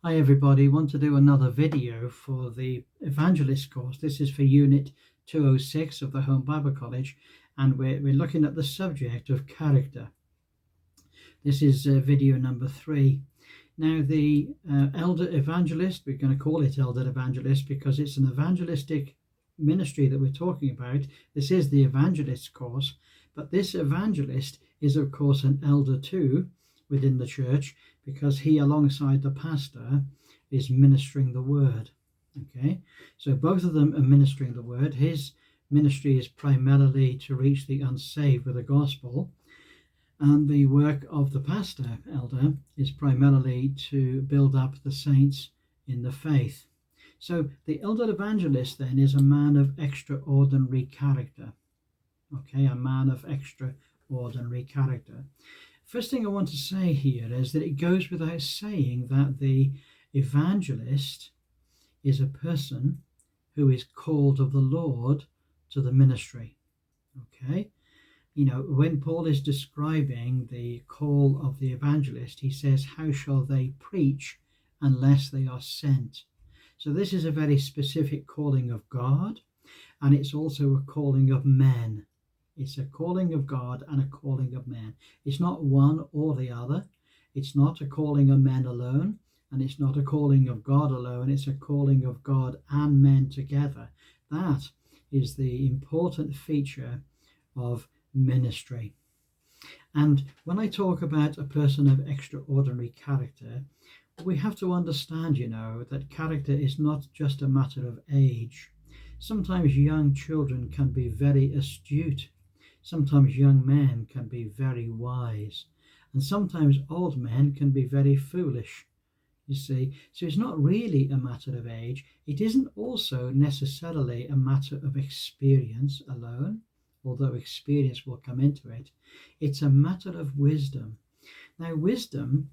Hi everybody, want to do another video for the Evangelist course. This is for Unit 206 of the Home Bible College, and we're looking at the subject of character. This is video number 3. Now the Elder Evangelist, we're going to call it Elder Evangelist because it's an evangelistic ministry that we're talking about. This is the Evangelist course, but this evangelist is of course an elder too within the church, because he, alongside the pastor, is ministering the word. Okay, so both of them are ministering the word. His ministry is primarily to reach the unsaved with the gospel, and the work of the pastor, elder, is primarily to build up the saints in the faith. So the elder evangelist then is a man of extraordinary character. Okay, a man of extraordinary character. First thing I want to say here is that it goes without saying that the evangelist is a person who is called of the Lord to the ministry. Okay? You know, when Paul is describing the call of the evangelist, he says, "How shall they preach unless they are sent?" So this is a very specific calling of God, and it's also a calling of men. It's a calling of God and a calling of men. It's not one or the other. It's not a calling of men alone, and it's not a calling of God alone. It's a calling of God and men together. That is the important feature of ministry. And when I talk about a person of extraordinary character, we have to understand, that character is not just a matter of age. Sometimes young children can be very astute. Sometimes young men can be very wise, and sometimes old men can be very foolish, you see. So it's not really a matter of age. It isn't also necessarily a matter of experience alone, although experience will come into it. It's a matter of wisdom. Now, wisdom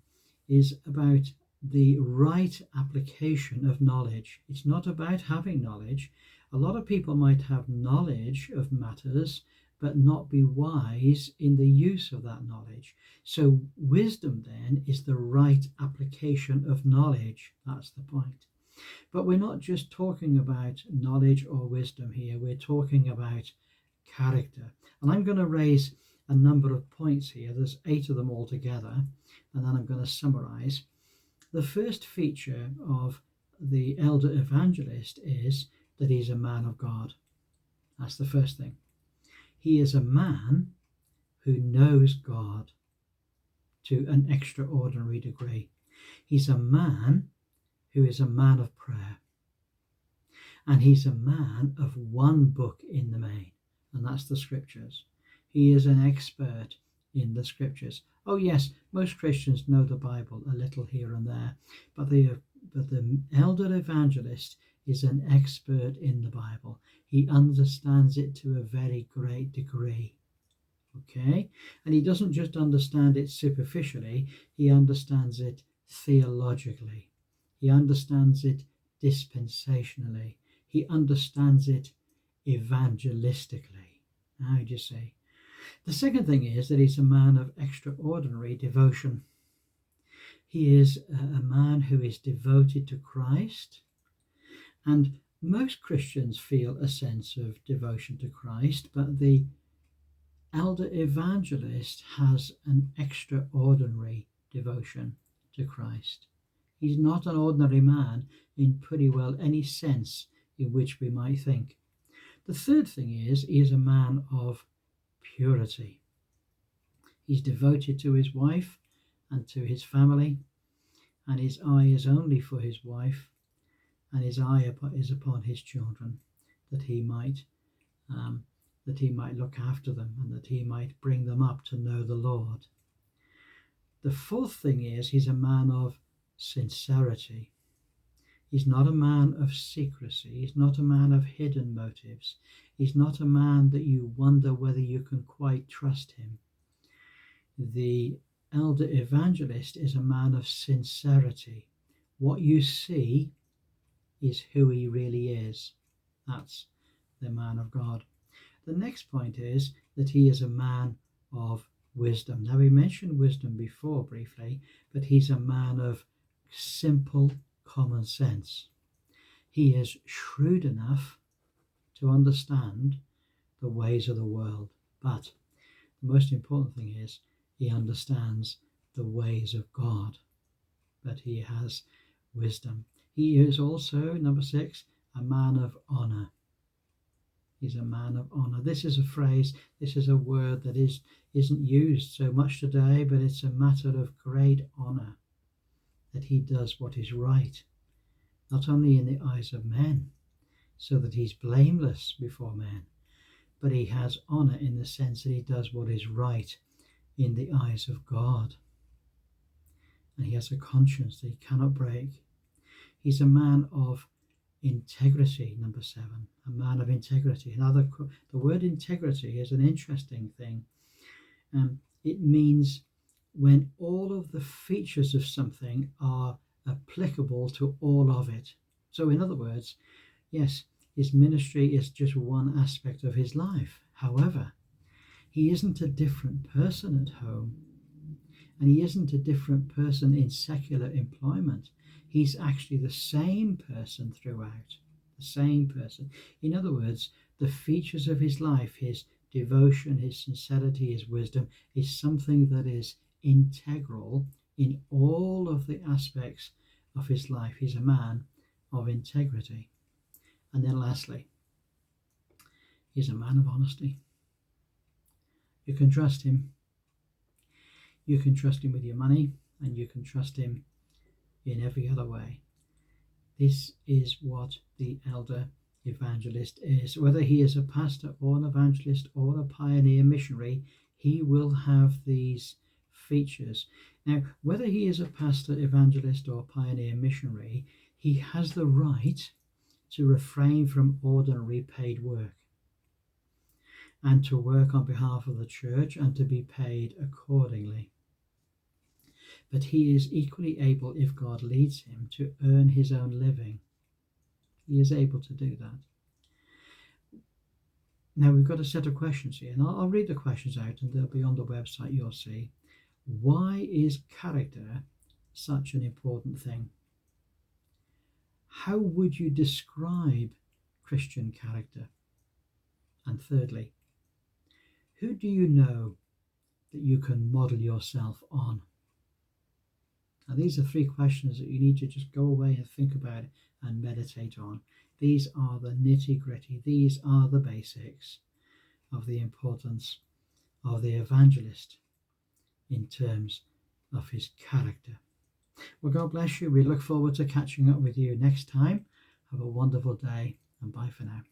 is about the right application of knowledge. It's not about having knowledge. A lot of people might have knowledge of matters, but not be wise in the use of that knowledge. So wisdom then is the right application of knowledge. That's the point. But we're not just talking about knowledge or wisdom here. We're talking about character. And I'm going to raise a number of points here. There's 8 of them altogether, and then I'm going to summarize. The first feature of the elder evangelist is that he's a man of God. That's the first thing. He is a man who knows God to an extraordinary degree. He's a man who is a man of prayer. And he's a man of one book in the main, and that's the scriptures. He is an expert in the scriptures. Oh yes, most Christians know the Bible a little here and there, but the elder evangelist is an expert in the Bible. He understands it to a very great degree. Okay? And he doesn't just understand it superficially, he understands it theologically. He understands it dispensationally. He understands it evangelistically. How do you say? The second thing is that he's a man of extraordinary devotion. He is a man who is devoted to Christ, and most Christians feel a sense of devotion to Christ, but the elder evangelist has an extraordinary devotion to Christ. He's not an ordinary man in pretty well any sense in which we might think. The third thing is he is a man of purity. He's devoted to his wife and to his family, and his eye is only for his wife, and his eye is upon his children, that he might look after them and that he might bring them up to know the Lord. The fourth thing is he's a man of sincerity. He's not a man of secrecy. He's not a man of hidden motives. He's not a man that you wonder whether you can quite trust him. The elder evangelist is a man of sincerity. What you see is who he really is. That's the man of God. The next point is that he is a man of wisdom. Now, we mentioned wisdom before briefly, but he's a man of simple common sense. He is shrewd enough to understand the ways of the world. But the most important thing is he understands the ways of God. But he has wisdom. He is also, number 6, a man of honor. He's a man of honor. This is a phrase, this is a word that isn't used so much today, but it's a matter of great honor that he does what is right, not only in the eyes of men, so that he's blameless before men, but he has honor in the sense that he does what is right in the eyes of God. And he has a conscience that he cannot break. He's a man of integrity, number 7, a man of integrity. Another, the word integrity is an interesting thing. It means when all of the features of something are applicable to all of it. So in other words, yes, his ministry is just one aspect of his life. However, he isn't a different person at home, and he isn't a different person in secular employment. He's actually the same person throughout, the same person. In other words, the features of his life, his devotion, his sincerity, his wisdom, is something that is integral in all of the aspects of his life. He's a man of integrity. And then lastly, he's a man of honesty. You can trust him. You can trust him with your money, and you can trust him in every other way. This is what the elder evangelist is. Whether he is a pastor or an evangelist or a pioneer missionary, he will have these features. Now, whether he is a pastor, evangelist, or pioneer missionary, he has the right to refrain from ordinary paid work and to work on behalf of the church and to be paid accordingly. But he is equally able, if God leads him, to earn his own living. He is able to do that. Now we've got a set of questions here, and I'll read the questions out, and they'll be on the website, you'll see. Why is character such an important thing? How would you describe Christian character? And thirdly, who do you know that you can model yourself on? Now, these are 3 questions that you need to just go away and think about and meditate on. These are the nitty-gritty. These are the basics of the importance of the evangelist in terms of his character. Well, God bless you. We look forward to catching up with you next time. Have a wonderful day, and bye for now.